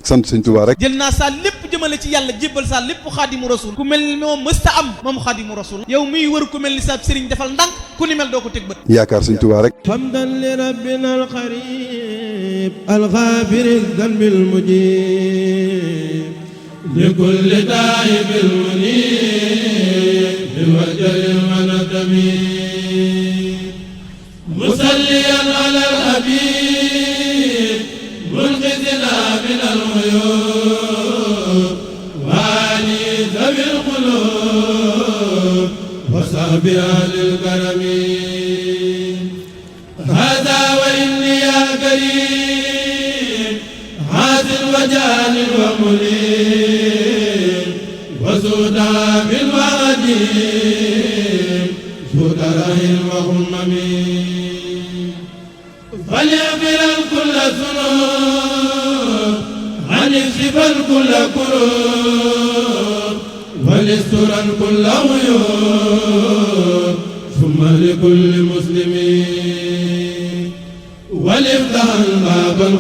sant sëñ Tuubaa rek. jël naa saa lépp jëmale ci yàlla jébbal saa lépp xaadimu rasul ku mel ni moom mësta am moom xaadimu rasul yow miy wër ku mel ni sa sëriñ defal ndànk ku ni mel doo ko teg bët. yaakaar sëñ Tuubaa rek. hamdan li rabbina alxarib alxaafiri danbil mujib li kulli taa'ibil munib bi wajhil manatami musalliyan ala alhabib munqidina min alghuyub wa ali zawil qulub wa sahbi ahlil karami hada wa inni ya karim haazin wa jaanin wa mulim wa sudamin wa adim sudarahin wa hummami فليغفر كل ذنوب عن الجبل كل كروب وليستر كل عيوب ثم لكل مسلم وليفتح باب